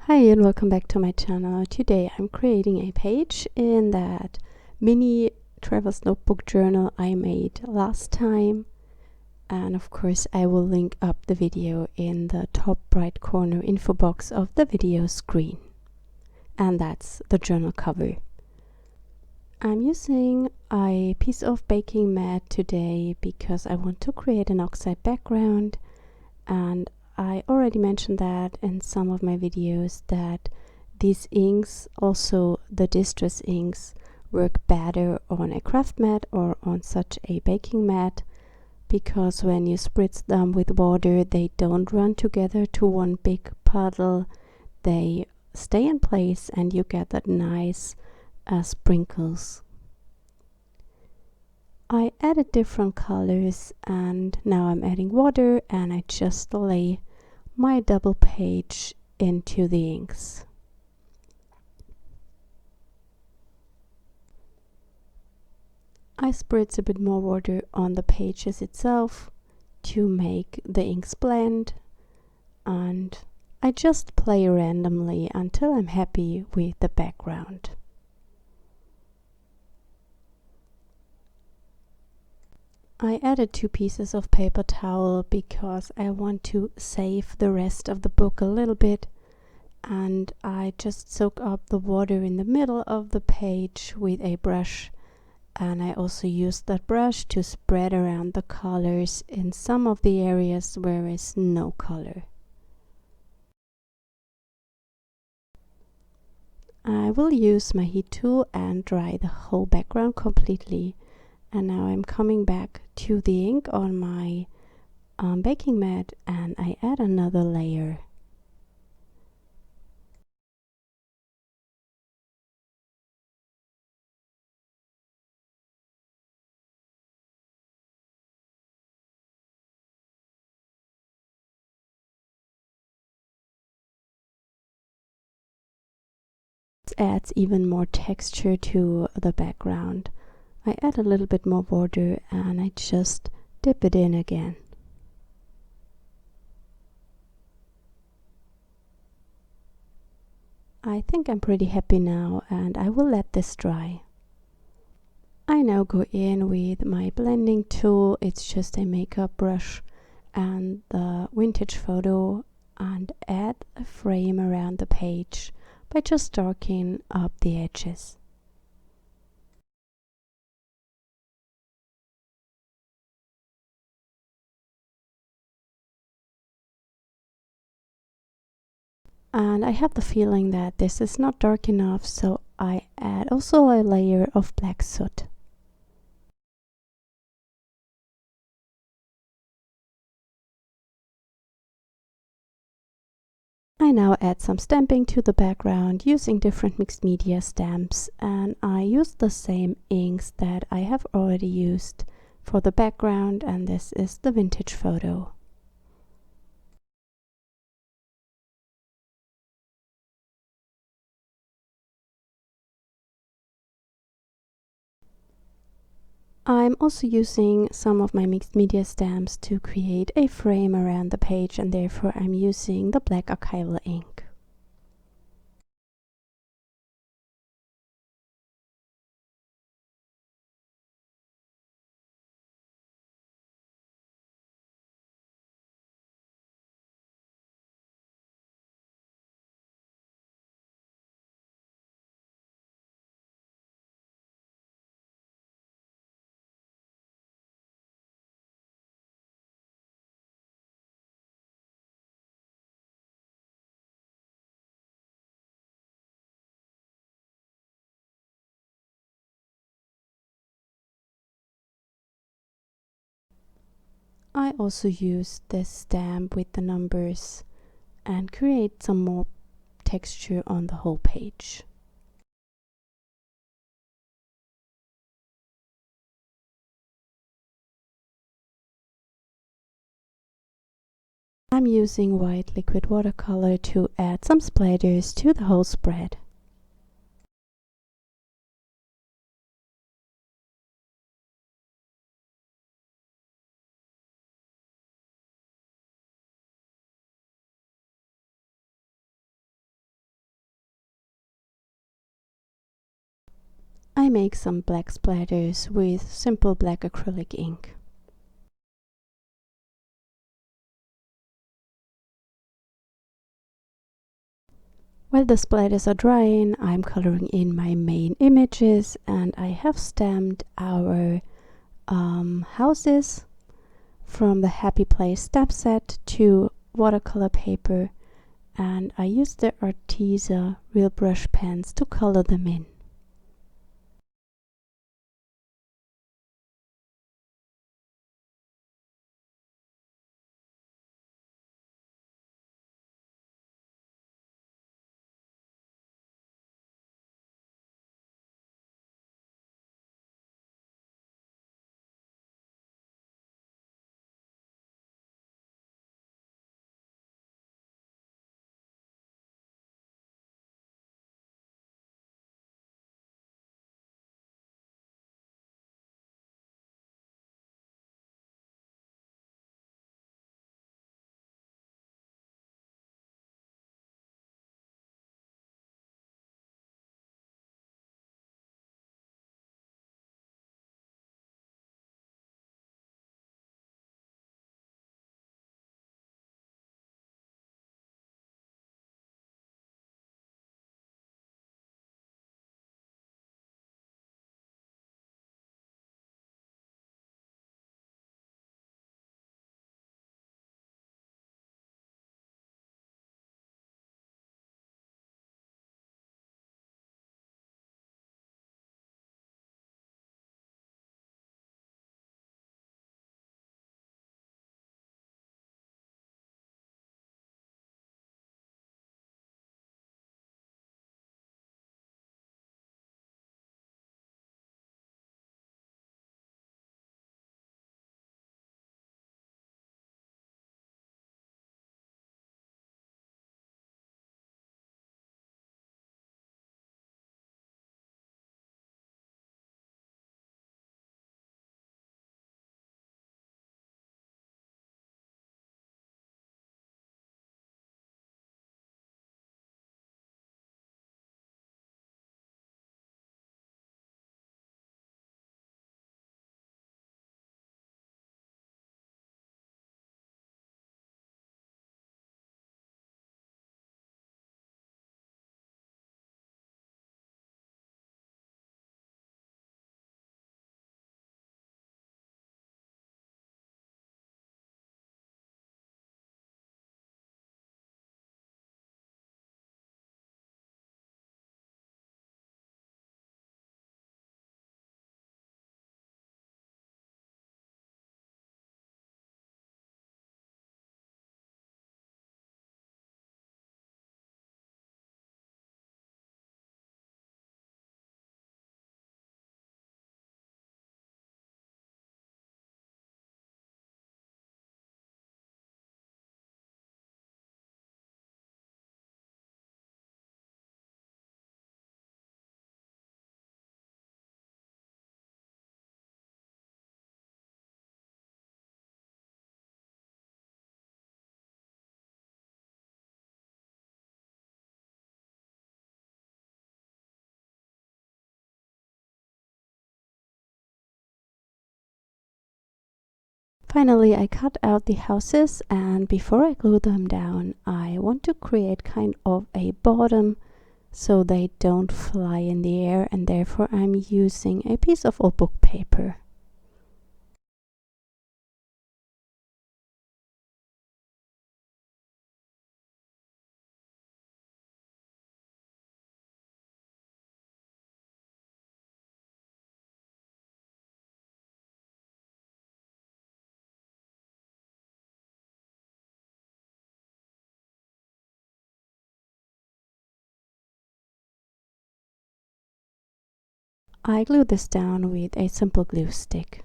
Hi and welcome back to my channel. Today I'm creating a page in that mini traveler's notebook journal I made last time, and of course I will link up the video in the top right corner info box of the video screen, and that's the journal cover. I'm using a piece of baking mat today because I want to create an oxide background, and I already mentioned that in some of my videos that these inks, also the distress inks, work better on a craft mat or on such a baking mat, because when you spritz them with water they don't run together to one big puddle. They stay in place and you get that nice sprinkles. I added different colors and now I'm adding water, and I just lay my double page into the inks. I spritz a bit more water on the pages itself to make the inks blend, and I just play randomly until I'm happy with the background. I added 2 pieces of paper towel because I want to save the rest of the book a little bit, and I just soak up the water in the middle of the page with a brush, and I also used that brush to spread around the colors in some of the areas where is no color. I will use my heat tool and dry the whole background completely, and now I'm coming back to the ink on my baking mat and I add another layer. It adds even more texture to the background. I add a little bit more water and I just dip it in again. I think I'm pretty happy now, and I will let this dry. I now go in with my blending tool, it's just a makeup brush, and the vintage photo, and add a frame around the page by just darkening up the edges. And I have the feeling that this is not dark enough, so I add also a layer of black soot. I now add some stamping to the background using different mixed media stamps, and I use the same inks that I have already used for the background, and this is the vintage photo. I'm also using some of my mixed media stamps to create a frame around the page, and therefore I'm using the black archival ink. I also use this stamp with the numbers and create some more texture on the whole page. I'm using white liquid watercolor to add some splatters to the whole spread. I make some black splatters with simple black acrylic ink. While the splatters are drying, I'm coloring in my main images, and I have stamped our houses from the Happy Place stamp set to watercolor paper, and I used the Arteza real brush pens to color them in. Finally, I cut out the houses, and before I glue them down, I want to create kind of a bottom so they don't fly in the air, and therefore I'm using a piece of old book paper. I glue this down with a simple glue stick.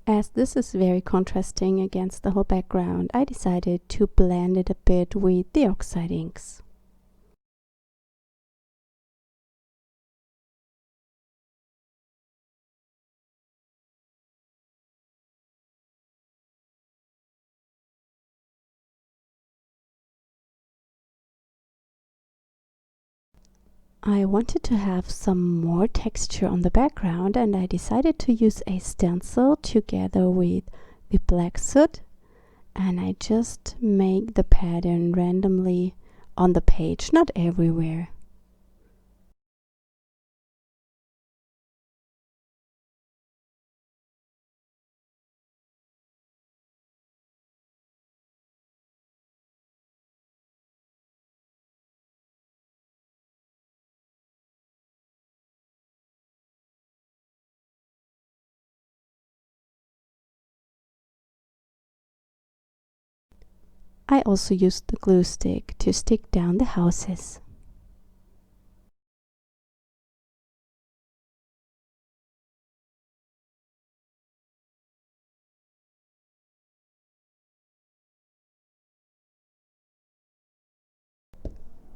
As this is very contrasting against the whole background, I decided to blend it a bit with the oxide inks. I wanted to have some more texture on the background, and I decided to use a stencil together with the black soot, and I just make the pattern randomly on the page, not everywhere. I also used the glue stick to stick down the houses.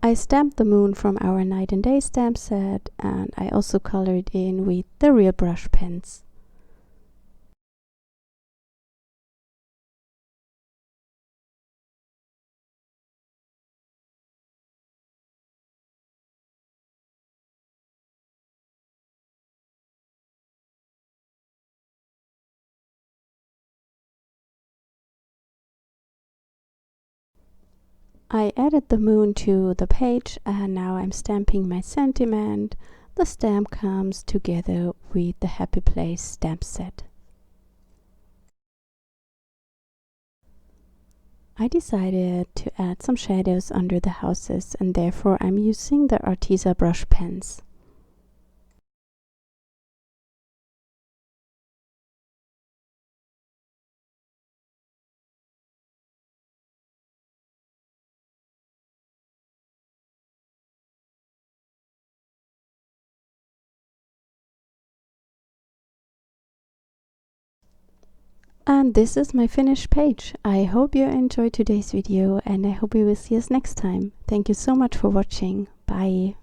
I stamped the moon from our night and day stamp set, and I also colored in with the real brush pens. I added the moon to the page, and now I'm stamping my sentiment. The stamp comes together with the Happy Place stamp set. I decided to add some shadows under the houses, and therefore I'm using the Arteza brush pens. And this is my finished page. I hope you enjoyed today's video, and I hope you will see us next time. Thank you so much for watching. Bye.